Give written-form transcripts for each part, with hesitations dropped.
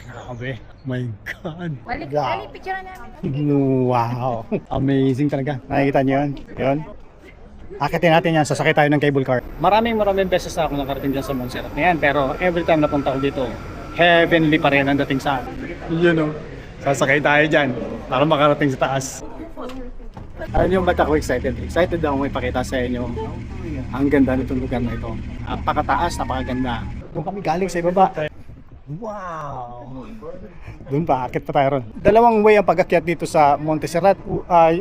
Grabe. My God. Balik, Wow. balik, picture namin. Wow. Amazing talaga. Nakikita niyo yun? Yun. Akitin natin yan. Sasakay tayo ng cable car. Maraming beses na ako nakarating dyan sa Montserrat na yan. Pero every time na punta ko dito, heavenly pa rin ang dating sa akin. Yun o. Sasakay tayo dyan para makarating sa taas. Alam niyo ba't ako excited? Excited ako ipakita sa inyo ang ganda nitong lugar na ito. Napakataas, napakaganda. Doon kami galing sa ibaba. Wow! Doon pa, akit pa tayo ron. Dalawang way ang pag-akyat dito sa Montserrat.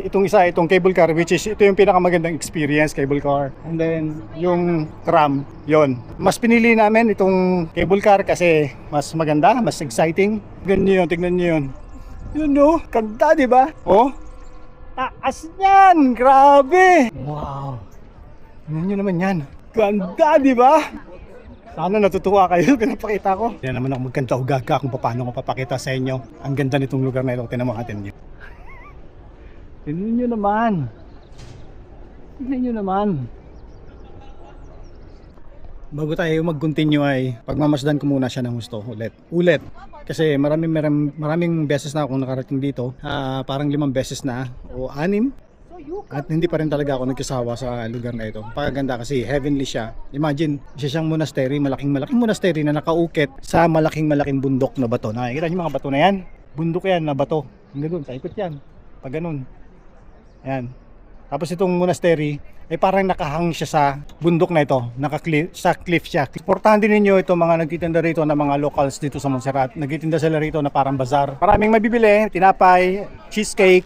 Itong isa, itong cable car, which is ito yung pinakamagandang experience, cable car. And then, yung tram, yon. Mas pinili namin itong cable car kasi mas maganda, mas exciting. Tignan nyo yun. Yun no, ganda diba? Oh, taas yan! Grabe! Wow! Tignan nyo naman yan. Ganda diba? Sana natutuwa kayo, pinapakita ko. Yan naman ako magkanta o gaga kung paano ko papakita sa inyo ang ganda nitong lugar na ito. Tinamang natin nyo. Tignan nyo naman. Tignan nyo naman. Bago tayo mag-continue ay pagmamasdan ko muna siya ng gusto ulit. Kasi maraming beses na akong nakarating dito. Parang 5 beses na o 6. At hindi pa rin talaga ako nagkasawa sa lugar na ito. Pagaganda kasi heavenly siya. Imagine, isa siyang monastery, malaking monastery na nakaukit sa malaking bundok na bato. Nakikita niyo mga bato na yan? Bundok yan na bato. Hanggang doon, sa ikot yan. Pag ganun. Ayan. Tapos itong monastery ay parang nakahang siya sa bundok na ito, sa cliff siya. Importante ninyo ito mga nagtitinda rito na mga locals dito sa Montserrat. Nagtitinda sila rito na parang bazaar. Maraming mabibili, tinapay, cheesecake,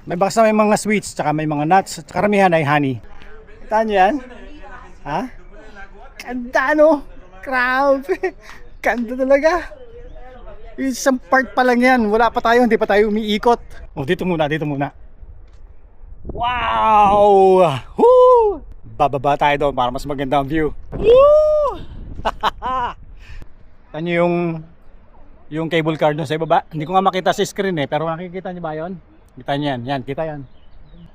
may mga sweets, tsaka may mga nuts, at karamihan ay honey. Kita niyo yan? Ha? Ganda no? Grabe! Ganda talaga! Isang part pa lang yan, wala pa tayo, hindi pa tayo umiikot. O dito muna. Wow! Woo! Bababa tayo doon para mas maganda ang view. Woo! Tanyo yung cable car doon sa ibaba. Hindi ko nga makita sa screen pero nakikita niyo ba yon? Kita niyo yan. Yan, kita yan.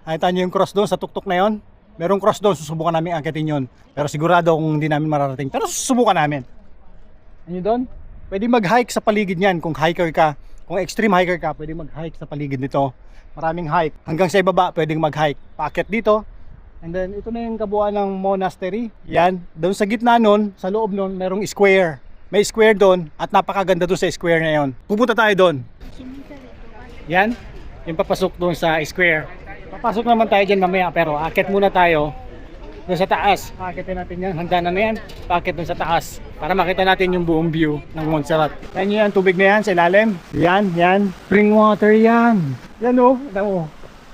Nakita niyo yung cross doon sa tuktok na yon? Merong cross doon, susubukan namin angkitin yon. Pero sigurado kung hindi namin mararating. Pero susubukan namin. Ano doon? Pwede mag-hike sa paligid niyan kung hiker ka. Kung extreme hiker ka, pwede mag-hike sa paligid nito. Maraming hike. Hanggang sa ibaba, pwedeng mag-hike. Paakyat dito. And then, ito na yung kabuuan ng monastery. Yan. Doon sa gitna nun, sa loob nun, merong square. May square doon at napakaganda doon sa square na yon. Pupunta tayo doon. Yan. Yung papasok doon sa square. Papasok naman tayo dyan mamaya pero aakyat muna tayo doon sa taas. Paakyatin natin yan. Hangganan na yan. Paakyat doon sa taas. Para makita natin yung buong view ng Montserrat. Yan yung tubig na yan sa ilalim. Yan. Spring water yan. Yan o.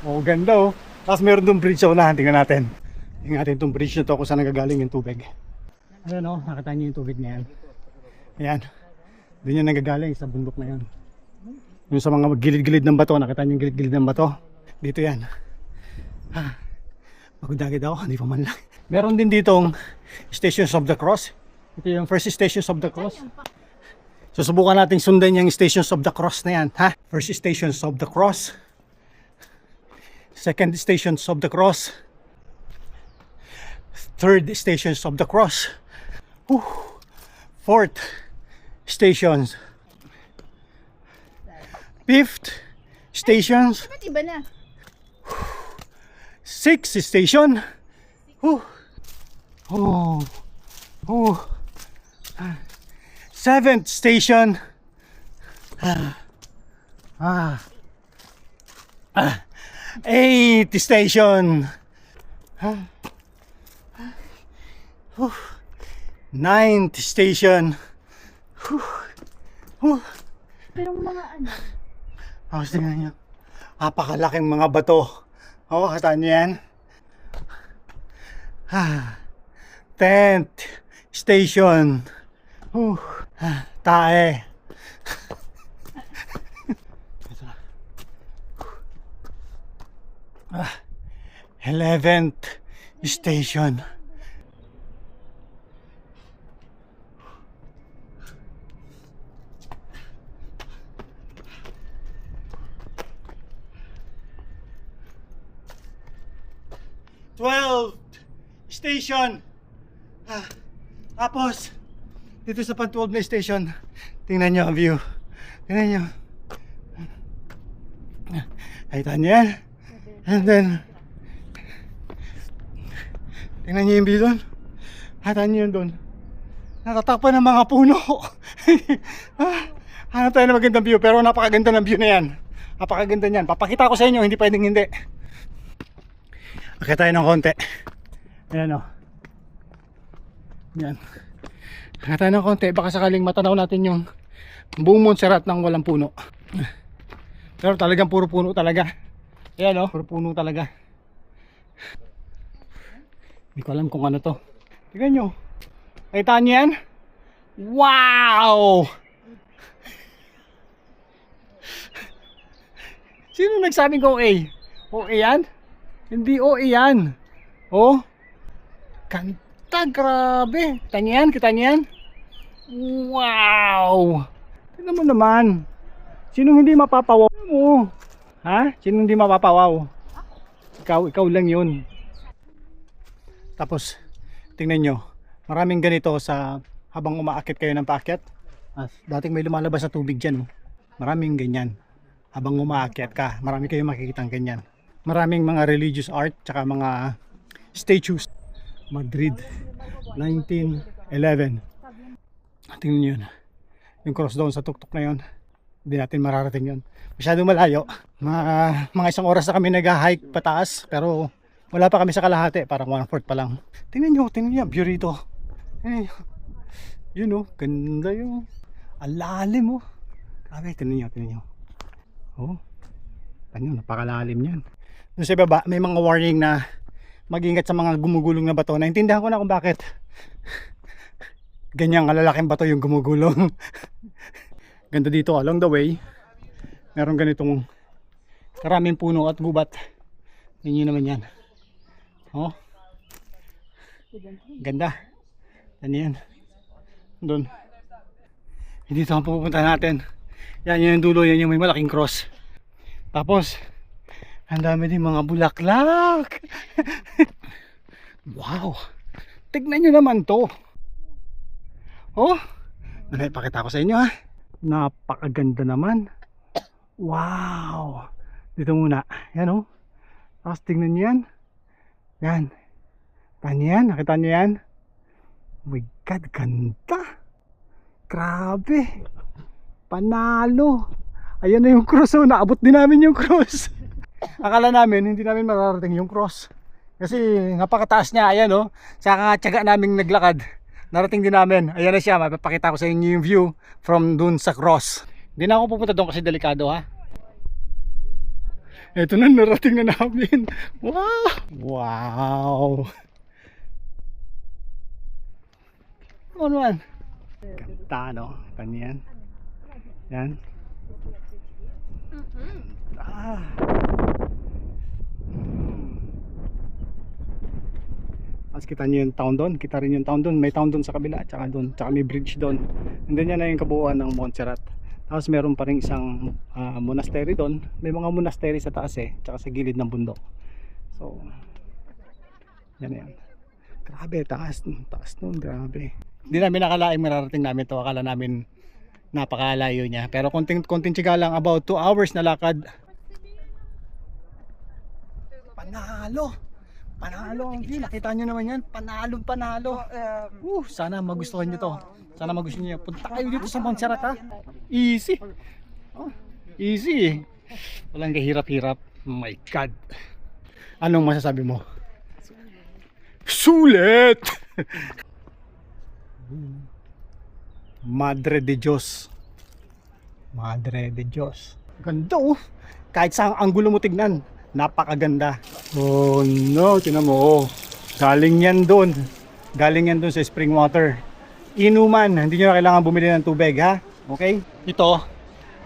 Oh, ganda o. Tapos meron doon bridge sa unahan. Tingnan natin. Tingnan natin itong bridge na to kung saan nagagaling yung tubig. Ayan o. Nakita nyo yung tubig na yan. Ayan. Doon yung nagagaling sa bundok na yan. Yung sa mga gilid-gilid ng bato. Nakita nyo yung gilid-gilid ng bato. Dito yan. Magundagid ako. Hindi pa man lang. Meron din ditong Stations of the Cross. Ito yung first Stations of the Cross. Susubukan natin sundan yung Stations of the Cross na yan. First Stations of the Cross. Second Stations of the Cross. Third Stations of the Cross. Fourth Stations. Fifth Stations. Ba't iba na? Sixth Station. Seventh Station. Eighth Station. Ninth Station. Pero mga ano? Tingnan nyo. Napakalaking mga bato. Kata nyo yan? 10th Station. Tae. 11th Station. Station. Tapos dito sa pang 12 na station, tingnan nyo ang view. Tingnan nyo. Nakita nyo yan? And then, tingnan nyo yung view doon. Nakita nyo yun doon. Natatakpan ng mga puno. Hanap tayo ng magandang view, pero napakaganda ng view na yan. Napakaganda niyan. Papakita ko sa inyo, hindi pwedeng hindi. Akit tayo ng konti. Ayan o. Yan. Akit tayo ng konti, baka sakaling matanaw natin yung buong Montserrat ng walang puno. Pero talagang puro puno talaga. Ayan o, puro puno talaga. Hindi ko alam kung ano to. Tignan nyo. Nakita nyo yan? Wow! Sino nagsabing OA? OA yan? Hindi OA yan. Oh. Kanta, grabe. Kita nyo yan? Kita nyo yan? Wow! Tignan mo naman. Sino hindi mapapawaw mo? Ha? Sino hindi mapapawaw? Ikaw lang yun. Tapos, tingnan nyo. Maraming ganito sa habang umaakit kayo ng paakyat. Dating may lumalabas sa tubig dyan. Maraming ganyan. Habang umaakit ka, marami kayong makikitang ganyan. Maraming mga religious art, tsaka mga statues. Madrid, 1911. Tingnan nyo yun. Yung cross doon sa tuktok na yun. Hindi natin mararating yun. Masyadong malayo. Mga isang oras na kami nag-hike pataas, pero wala pa kami sa kalahati. Parang 1/4 pa lang. Tingnan nyo view rito. Eh, yun o, ganda yung alalim o. Grabe, tingnan nyo. Oh, ano, napakalalim yan. Doon sa baba, may mga warning na mag-ingat sa mga gumugulong na bato. Naintindihan ko na kung bakit ganyang kalalaking bato yung gumugulong. Ganda dito along the way. Meron ganitong karaming puno at gubat. Yun naman yan. Oh, ganda. Ano yan? Doon. Dito ang pupunta natin. Yan yung dulo, yan yung may malaking cross. Tapos, ang dami din mga bulaklak. Wow! Tignan nyo naman to. Oh! Ipakita ko sa inyo ha. Napakaganda naman. Wow! Dito muna. Yan oh. Tapos tignan nyo yan. Yan. Nakita nyo yan? Oh my God, ganda. Grabe. Panalo. Ayan na yung cross oh. Naabot din namin yung cross. Akala namin hindi namin mararating yung cross. Kasi napakataas niya. Ayan oh. Sa tiyaga naming naglakad, narating din namin. Ayan na siya. Mapapakita ko sa inyo yung view from dun sa cross. Hindi na ako pupunta doon kasi delikado ha. Ito na, narating na namin. Wow. Wow. Ano man? Ganda no? Ganyan. Yan. Tapos kita nyo yung town doon. Kita rin yung town doon. May town doon sa kabila. Tsaka doon. Tsaka may bridge doon. And then yan na yung kabuuan ng Montserrat. Tapos meron pa rin isang monastery doon. May mga monastery sa taas eh. Tsaka sa gilid ng bundok. So, yan yan. Grabe, taas nun. Grabe. Hindi namin nakalaing mararating namin to. Akala namin napakalayo niya. Pero konting tiyaga lang, about 2 hours na lakad. Panalo ang view. Nakita nyo naman yan. Panalo. Sana magustuhan nyo to. Sana magustuhan nyo. Punta kayo dito sa Montserrat ha. Easy. Easy. Walang kahirap-hirap. Oh my God. Anong masasabi mo? Sulit! Madre de Dios. Ganda oh. Kahit sa anggulo mo tignan, napakaganda. Oh no, tinan mo oh. Galing yan doon sa spring water. Inuman, hindi nyo na kailangan bumili ng tubig ha. Okay? Ito,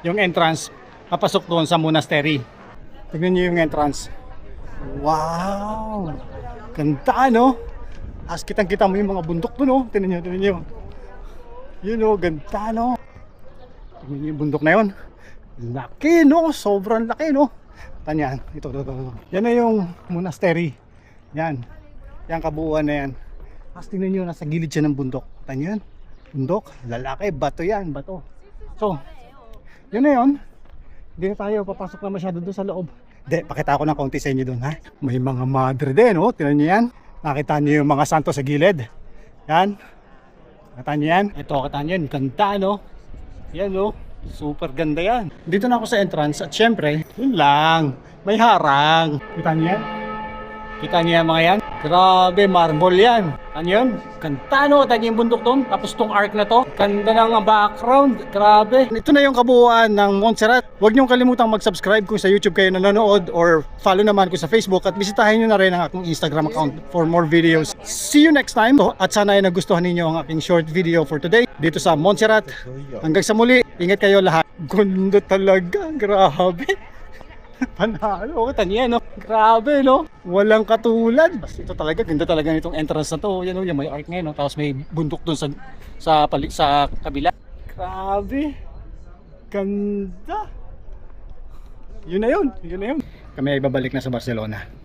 yung entrance, papasok doon sa monastery. Tignan nyo yung entrance. Wow! Ganda no? As kitang-kita mo yung mga bundok doon oh. Tignan nyo. Yun oh, ganda no? Tignan nyo yung bundok na yun. Laki no? Sobrang laki no? Tanyan, ito. Yan na yung monastery. Yan kabuuan na yan. As tingnan nyo, nasa gilid siya ng bundok. Tanyan, bundok, lalaki, bato yan, bato. So, Yun na yun. Hindi na tayo papasok na masyado doon sa loob. Hindi, pakita ko ng konti sa inyo doon, ha? May mga madre din, oh. Tingnan niyo yan. Nakita niyo yung mga santo sa gilid. Yan. Nakita niyo yan. Ito, nakita niyo yan. Ganda, no? Yan, no? Super ganda yan. Dito na ako sa entrance at syempre, yun lang. May harang. Kita niyo yan? Kita niyo yan mga yan? Grabe, marble yan. Ano yun? Ganda, no? Kita niyo yung bundok doon. Tapos tong arc na to. Ganda ng background. Grabe. Ito na yung kabuuan ng Montserrat. Huwag niyong kalimutang mag-subscribe kung sa YouTube kayo nanonood or follow naman ko sa Facebook at bisitahin niyo na rin ang aking Instagram account for more videos. See you next time. At sana ay nagustuhan ninyo ang aking short video for today dito sa Montserrat. Hanggang sa muli, ingat kayo lahat. Ganda talaga. Grabe. Panalo. Kita niya, no? Grabe, no? Walang katulad. Ito talaga, ganda talaga nitong entrance na to. Yan, no? Yung may arc ngayon, no? Tapos may bundok dun sa kabila. Grabe. Ganda. Yun na yun. Kami ay babalik na sa Barcelona.